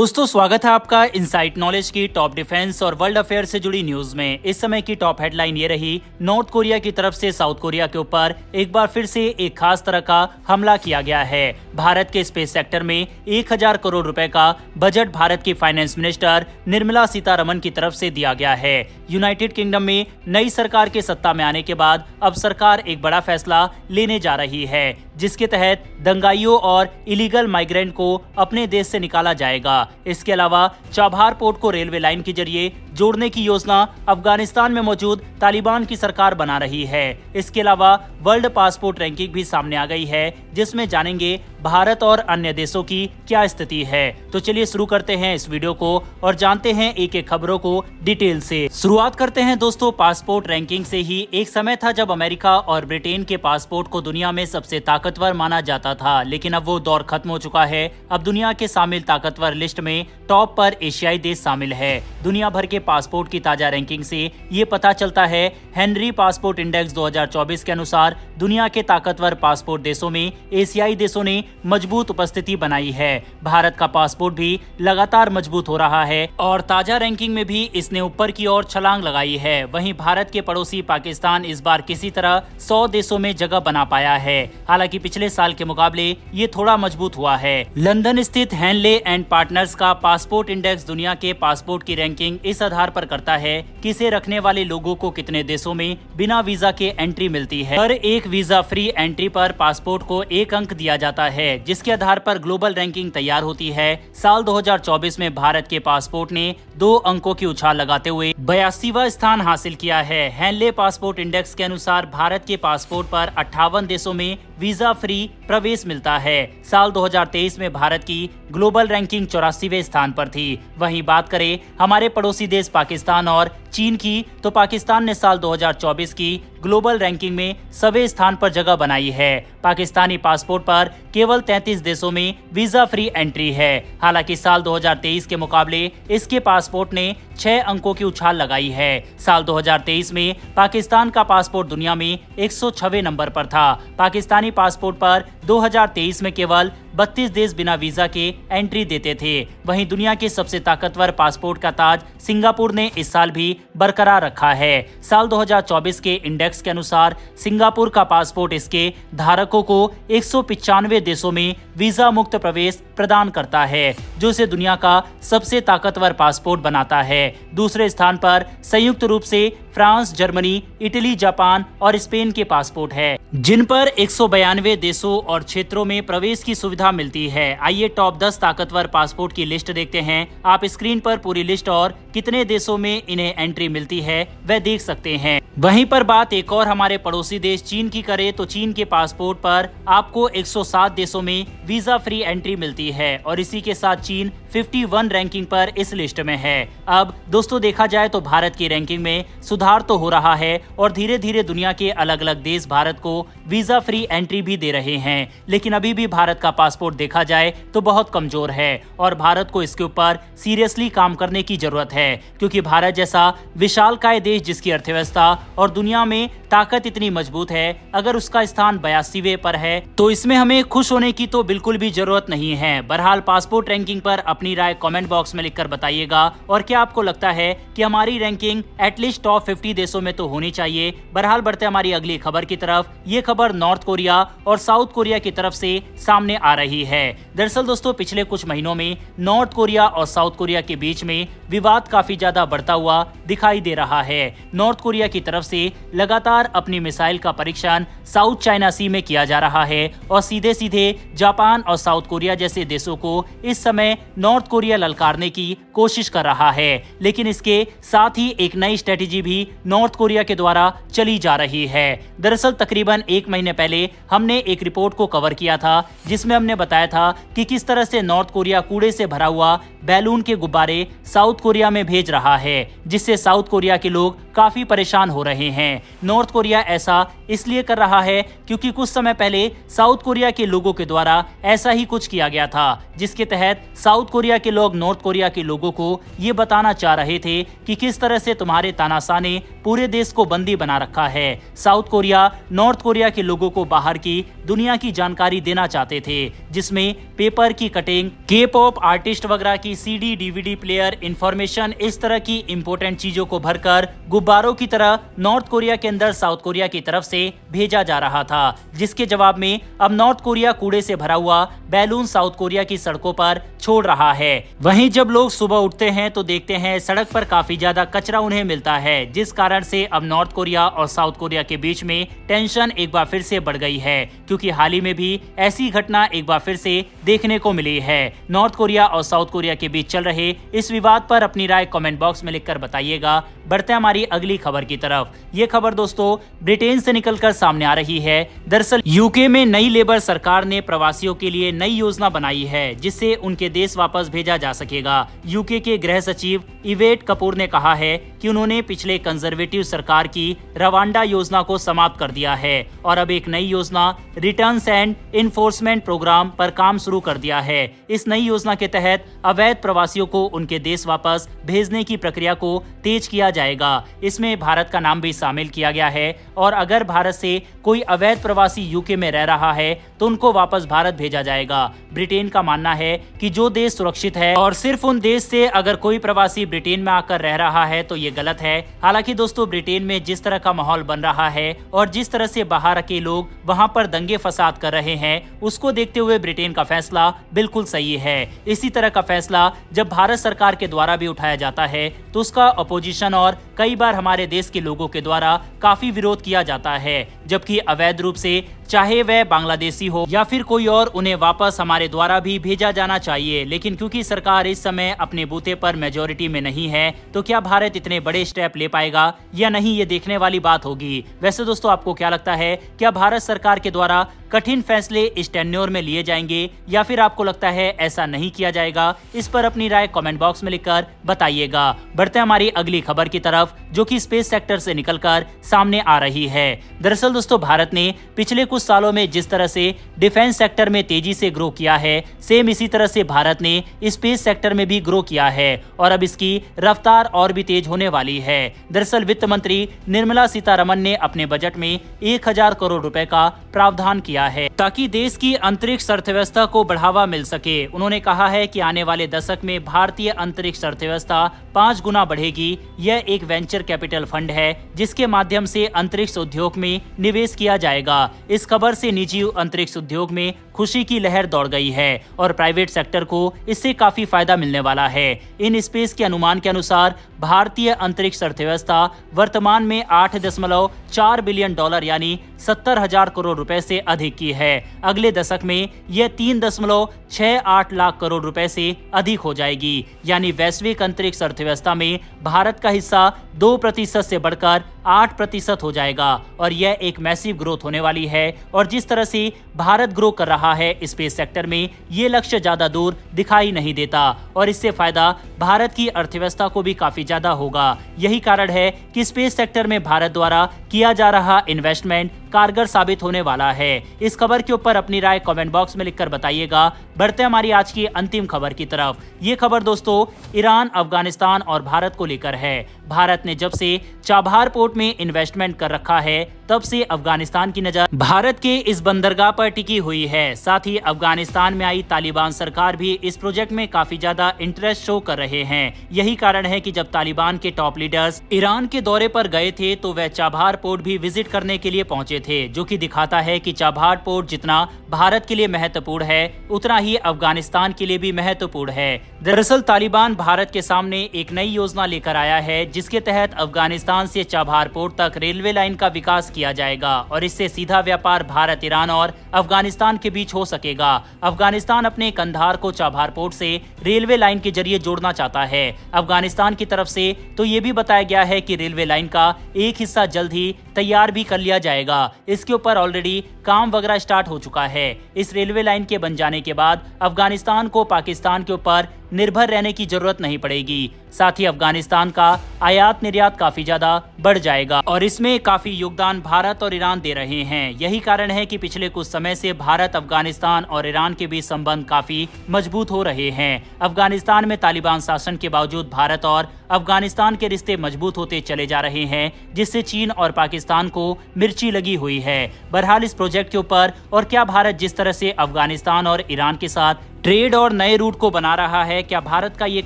दोस्तों स्वागत है आपका इनसाइट नॉलेज की टॉप डिफेंस और वर्ल्ड अफेयर से जुड़ी न्यूज में। इस समय की टॉप हेडलाइन ये रही, नॉर्थ कोरिया की तरफ से साउथ कोरिया के ऊपर एक बार फिर से एक खास तरह का हमला किया गया है। भारत के स्पेस सेक्टर में 1000 करोड़ रुपए का बजट भारत की फाइनेंस मिनिस्टर निर्मला सीतारमण की तरफ से दिया गया है। यूनाइटेड किंगडम में नई सरकार के सत्ता में आने के बाद अब सरकार एक बड़ा फैसला लेने जा रही है, जिसके तहत दंगाइयों और इलीगल माइग्रेंट को अपने देश से निकाला जाएगा। इसके अलावा चाबहार पोर्ट को रेलवे लाइन के जरिए जोड़ने की योजना अफगानिस्तान में मौजूद तालिबान की सरकार बना रही है। इसके अलावा वर्ल्ड पासपोर्ट रैंकिंग भी सामने आ गई है, जिसमें जानेंगे भारत और अन्य देशों की क्या स्थिति है। तो चलिए शुरू करते हैं इस वीडियो को और जानते हैं एक एक खबरों को डिटेल से। शुरुआत करते हैं दोस्तों पासपोर्ट रैंकिंग से ही। एक समय था जब अमेरिका और ब्रिटेन के पासपोर्ट को दुनिया में सबसे ताकतवर माना जाता था, लेकिन अब वो दौर खत्म हो चुका है। अब दुनिया के शामिल ताकतवर लिस्ट में टॉप पर एशियाई देश शामिल है। दुनिया भर के पासपोर्ट की ताजा रैंकिंग से ये पता चलता है, हेनरी पासपोर्ट इंडेक्स 2024 के अनुसार दुनिया के ताकतवर पासपोर्ट देशों में एशियाई देशों ने मजबूत उपस्थिति बनाई है। भारत का पासपोर्ट भी लगातार मजबूत हो रहा है और ताजा रैंकिंग में भी इसने ऊपर की ओर छलांग लगाई है। वहीं भारत के पड़ोसी पाकिस्तान इस बार किसी तरह 100 देशों में जगह बना पाया है। हालांकि पिछले साल के मुकाबले ये थोड़ा मजबूत हुआ है। लंदन स्थित हेनले एंड पार्टनर्स का पासपोर्ट इंडेक्स दुनिया के पासपोर्ट की रैंकिंग इस आधार पर करता है कि इसे रखने वाले लोगों को कितने देशों में बिना वीजा के एंट्री मिलती है। हर एक वीजा फ्री एंट्री पर पासपोर्ट को 1 अंक दिया जाता है, जिसके आधार पर ग्लोबल रैंकिंग तैयार होती है। साल 2024 में भारत के पासपोर्ट ने 2 अंकों की उछाल लगाते हुए 82वां स्थान हासिल किया है। हेनले पासपोर्ट इंडेक्स के अनुसार भारत के पासपोर्ट पर 58 देशों में वीजा फ्री प्रवेश मिलता है। साल 2023 में भारत की ग्लोबल रैंकिंग 84वें स्थान पर थी। वहीं बात करें हमारे पड़ोसी देश पाकिस्तान और चीन की, तो पाकिस्तान ने साल 2024 की ग्लोबल रैंकिंग में 6वें स्थान पर जगह बनाई है। पाकिस्तानी पासपोर्ट पर केवल 33 देशों में वीजा फ्री एंट्री है। हालांकि साल 2023 के मुकाबले इसके पासपोर्ट ने 6 अंकों की उछाल लगाई है। साल 2023 में पाकिस्तान का पासपोर्ट दुनिया में 106वें नंबर पर था। पाकिस्तानी पासपोर्ट पर 2023 में केवल 32 देश बिना वीजा के एंट्री देते थे। वहीं दुनिया के सबसे ताकतवर पासपोर्ट का ताज सिंगापुर ने इस साल भी बरकरार रखा है। साल 2024 के इंडेक्स के अनुसार सिंगापुर का पासपोर्ट इसके धारकों को 195 देशों में वीजा मुक्त प्रवेश प्रदान करता है, जो इसे दुनिया का सबसे ताकतवर पासपोर्ट बनाता है। दूसरे स्थान पर संयुक्त रूप से फ्रांस, जर्मनी, इटली, जापान और स्पेन के पासपोर्ट है, जिन पर 192 देशों और क्षेत्रों में प्रवेश की सुविधा मिलती है। आइए टॉप 10 ताकतवर पासपोर्ट की लिस्ट देखते हैं। आप स्क्रीन पर पूरी लिस्ट और कितने देशों में इन्हें एंट्री मिलती है वह देख सकते हैं। वहीं पर बात एक और हमारे पड़ोसी देश चीन की करें तो चीन के पासपोर्ट पर आपको 107 देशों में वीजा फ्री एंट्री मिलती है और इसी के साथ चीन 51 रैंकिंग पर इस लिस्ट में है। अब दोस्तों देखा जाए तो भारत की रैंकिंग में सुधार तो हो रहा है और धीरे धीरे दुनिया के अलग अलग देश भारत को वीजा फ्री एंट्री भी दे रहे हैं, लेकिन अभी भी भारत का पासपोर्ट देखा जाए तो बहुत कमजोर है और भारत को इसके ऊपर सीरियसली काम करने की जरूरत है, क्योंकि भारत जैसा विशालकाय देश जिसकी अर्थव्यवस्था और दुनिया में ताकत इतनी मजबूत है, अगर उसका स्थान 82वें पर है तो इसमें हमें खुश होने की तो बिल्कुल भी जरूरत नहीं है। बहरहाल पासपोर्ट रैंकिंग पर अपनी राय कमेंट बॉक्स में लिखकर बताइएगा और क्या आपको लगता है कि हमारी रैंकिंग एटलीस्ट टॉप 50 देशों में तो होनी चाहिए। बहरहाल बढ़ते हमारी अगली खबर की तरफ। ये खबर नॉर्थ कोरिया और साउथ कोरिया की तरफ से सामने आ रही है। दरअसल दोस्तों पिछले कुछ महीनों में नॉर्थ कोरिया और साउथ कोरिया के बीच में विवाद काफी ज्यादा बढ़ता हुआ दिखाई दे रहा है। नॉर्थ कोरिया की तरफ से लगातार अपनी मिसाइल का परीक्षण साउथ चाइना सी में किया जा रहा है और सीधे सीधे जापान और साउथ कोरिया जैसे देशों को इस समय नॉर्थ कोरिया ललकारने की कोशिश कर रहा है। लेकिन इसके साथ ही एक नई स्ट्रेटेजी भी नॉर्थ कोरिया के द्वारा चली जा रही है। दरअसल तकरीबन 1 महीने पहले हमने एक रिपोर्ट को कवर किया था, जिसमें हमने बताया था कि किस तरह से नॉर्थ कोरिया कूड़े से भरा हुआ बैलून के गुब्बारे साउथ कोरिया में भेज रहा है, जिससे साउथ कोरिया के लोग काफी परेशान हो रहे हैं। नॉर्थ कोरिया ऐसा इसलिए कर रहा है क्योंकि कुछ समय पहले साउथ कोरिया के लोगों के द्वारा ऐसा ही कुछ किया गया था, जिसके तहत साउथ कोरिया के लोग नॉर्थ कोरिया के लोगों को ये बताना चाह रहे थे कि किस तरह से तुम्हारे तानाशाह ने पूरे देश को बंदी बना रखा है। साउथ कोरिया नॉर्थ कोरिया के लोगों को बाहर की दुनिया की जानकारी देना चाहते थे, जिसमें पेपर की कटिंग, के पॉप आर्टिस्ट वगैरह की सीडी डीवीडी प्लेयर इंफॉर्मेशन, इस तरह की इंपॉर्टेंट चीजों को भरकर गुब्बारों की तरह नॉर्थ कोरिया के अंदर साउथ कोरिया की तरफ से भेजा जा रहा था, जिसके जवाब में अब नॉर्थ कोरिया कूड़े से भरा हुआ बैलून साउथ कोरिया की सड़कों पर छोड़ रहा है। वहीं जब लोग सुबह उठते हैं तो देखते हैं सड़क पर काफी ज्यादा कचरा उन्हें मिलता है, जिस कारण से अब नॉर्थ कोरिया और साउथ कोरिया के बीच में टेंशन एक बार फिर से बढ़ गई है, क्योंकि हाल ही में भी ऐसी घटना एक बार फिर से देखने को मिली है। नॉर्थ कोरिया और साउथ कोरिया के बीच चल रहे इस विवाद पर अपनी राय कमेंट बॉक्स में लिखकर बताइएगा। बढ़ते हैं हमारी अगली खबर की तरफ। ये खबर दोस्तों ब्रिटेन से निकलकर सामने आ रही है। दरअसल यूके में नई लेबर सरकार ने प्रवासियों के लिए नई योजना बनाई है, जिससे उनके देश वापस भेजा जा सकेगा। यूके के गृह सचिव इवेट कपूर ने कहा है कि उन्होंने पिछले कंजर्वेटिव सरकार की रवांडा योजना को समाप्त कर दिया है और अब एक नई योजना रिटर्न्स एंड इन्फोर्समेंट प्रोग्राम पर काम शुरू कर दिया है। इस नई योजना के तहत अवैध प्रवासियों को उनके देश वापस भेजने की प्रक्रिया को तेज किया जाएगा। इसमें भारत का नाम भी शामिल किया गया है और अगर भारत से कोई अवैध प्रवासी यूके में रह रहा है तो उनको वापस भारत भेजा जाएगा। ब्रिटेन का मानना है कि जो देश सुरक्षित है और सिर्फ उन देश से अगर कोई प्रवासी ब्रिटेन में आकर रह रहा है तो ये गलत है। हालांकि दोस्तों ब्रिटेन में जिस तरह का माहौल बन रहा है और जिस तरह से बाहर के लोग वहां पर दंगे फसाद कर रहे हैं, उसको देखते हुए ब्रिटेन का फैसला बिल्कुल सही है। इसी तरह का फैसला जब भारत सरकार के द्वारा भी उठाया जाता है तो उसका अपोजिशन और कई बार हमारे देश के लोगों के द्वारा काफी विरोध किया जाता है, जबकि अवैध रूप से चाहे वह बांग्लादेशी हो या फिर कोई और, उन्हें वापस हमारे द्वारा भी भेजा जाना चाहिए। लेकिन क्योंकि सरकार इस समय अपने बूते पर मेजोरिटी में नहीं है, तो क्या भारत इतने बड़े स्टेप ले पाएगा या नहीं, ये देखने वाली बात होगी। वैसे दोस्तों आपको क्या लगता है, क्या भारत सरकार के द्वारा कठिन फैसले इस टेन्योर में लिए जाएंगे या फिर आपको लगता है ऐसा नहीं किया जाएगा? इस पर अपनी राय कमेंट बॉक्स में लिखकर बताइएगा। बढ़ते हैं हमारी अगली खबर की तरफ, जो कि स्पेस सेक्टर से निकलकर सामने आ रही है। दरअसल दोस्तों भारत ने पिछले कुछ सालों में जिस तरह से डिफेंस सेक्टर में तेजी से ग्रो किया है, सेम इसी तरह से भारत ने स्पेस सेक्टर में भी ग्रो किया है और अब इसकी रफ्तार और भी तेज होने वाली है। दरअसल वित्त मंत्री निर्मला सीतारमण ने अपने बजट में 1000 करोड़ रुपए का प्रावधान किया है ताकि देश की अंतरिक्ष अर्थव्यवस्था को बढ़ावा मिल सके। उन्होंने कहा है कि आने वाले दशक में भारतीय अंतरिक्ष अर्थव्यवस्था 5 गुना बढ़ेगी। यह एक वेंचर कैपिटल फंड है जिसके माध्यम से अंतरिक्ष उद्योग में निवेश किया जाएगा। इस खबर से निजी अंतरिक्ष उद्योग में खुशी की लहर दौड़ गई है और प्राइवेट सेक्टर को इससे काफी फायदा मिलने वाला है। इन स्पेस के अनुमान के अनुसार भारतीय अंतरिक्ष अर्थव्यवस्था वर्तमान में 8.4 बिलियन डॉलर यानी 70,000 करोड़ रुपए से अधिक की है। अगले दशक में यह 3.68 लाख करोड़ रुपए से अधिक हो जाएगी, यानी वैश्विक अंतरिक्ष अर्थव्यवस्था में भारत का हिस्सा 2% से बढ़कर 8% हो जाएगा और यह एक मैसिव ग्रोथ होने वाली है। और जिस तरह से भारत ग्रो कर रहा है स्पेस सेक्टर में, ये लक्ष्य ज्यादा दूर दिखाई नहीं देता और इससे फायदा भारत की अर्थव्यवस्था को भी काफी ज्यादा होगा। यही कारण है कि स्पेस सेक्टर में भारत द्वारा किया जा रहा इन्वेस्टमेंट कारगर साबित होने वाला है। इस खबर के ऊपर अपनी राय कमेंट बॉक्स में लिखकर बताइएगा। बढ़ते हैं हमारी आज की अंतिम खबर की तरफ। ये खबर दोस्तों ईरान, अफगानिस्तान और भारत को लेकर है। भारत ने जब से चाबहार पोर्ट में इन्वेस्टमेंट कर रखा है, तब से अफगानिस्तान की नजर भारत के इस बंदरगाह पर टिकी हुई है। साथ ही अफगानिस्तान में आई तालिबान सरकार भी इस प्रोजेक्ट में काफी ज्यादा इंटरेस्ट शो कर रहे हैं। यही कारण है कि जब तालिबान के टॉप लीडर्स ईरान के दौरे पर गए थे तो वह चाबहार पोर्ट भी विजिट करने के लिए पहुंचे थे, जो कि दिखाता है कि चाबहार पोर्ट जितना भारत के लिए महत्वपूर्ण है, उतना ही अफगानिस्तान के लिए भी महत्वपूर्ण है। दरअसल तालिबान भारत के सामने एक नई योजना लेकर आया है, जिसके तहत अफगानिस्तान से चाबहार पोर्ट तक रेलवे लाइन का विकास किया जाएगा और इससे सीधा व्यापार भारत, ईरान और अफगानिस्तान के बीच हो सकेगा। अफगानिस्तान अपने कंधार को चाबहार पोर्ट से रेलवे लाइन के जरिए जोड़ना चाहता है। अफगानिस्तान की तरफ से तो ये भी बताया गया है कि रेलवे लाइन का एक हिस्सा जल्द ही तैयार भी कर लिया जाएगा। इसके ऊपर ऑलरेडी काम वगैरह स्टार्ट हो चुका है। इस रेलवे लाइन के बन जाने के बाद अफगानिस्तान को पाकिस्तान के ऊपर निर्भर रहने की जरूरत नहीं पड़ेगी। साथ ही अफगानिस्तान का आयात निर्यात काफी ज्यादा बढ़ जाएगा और इसमें काफी योगदान भारत और ईरान दे रहे हैं। यही कारण है कि पिछले कुछ समय से भारत, अफगानिस्तान और ईरान के बीच संबंध काफी मजबूत हो रहे हैं। अफगानिस्तान में तालिबान शासन के बावजूद भारत और अफगानिस्तान के रिश्ते मजबूत होते चले जा रहे हैं, जिससे चीन और पाकिस्तान को मिर्ची लगी हुई है। बहरहाल इस प्रोजेक्ट के ऊपर और क्या भारत जिस तरह से अफगानिस्तान और ईरान के साथ ट्रेड और नए रूट को बना रहा है, क्या भारत का ये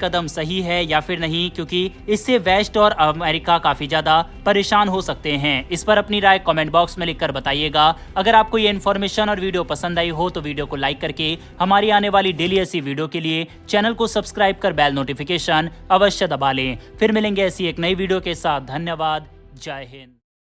कदम सही है या फिर नहीं, क्योंकि इससे वेस्ट और अमेरिका काफी ज्यादा परेशान हो सकते हैं। इस पर अपनी राय कमेंट बॉक्स में लिखकर बताइएगा। अगर आपको ये इन्फॉर्मेशन और वीडियो पसंद आई हो तो वीडियो को लाइक करके हमारी आने वाली डेली ऐसी वीडियो के लिए चैनल को सब्सक्राइब कर बेल नोटिफिकेशन अवश्य दबा लें। फिर मिलेंगे ऐसी एक नई वीडियो के साथ। धन्यवाद। जय हिंद।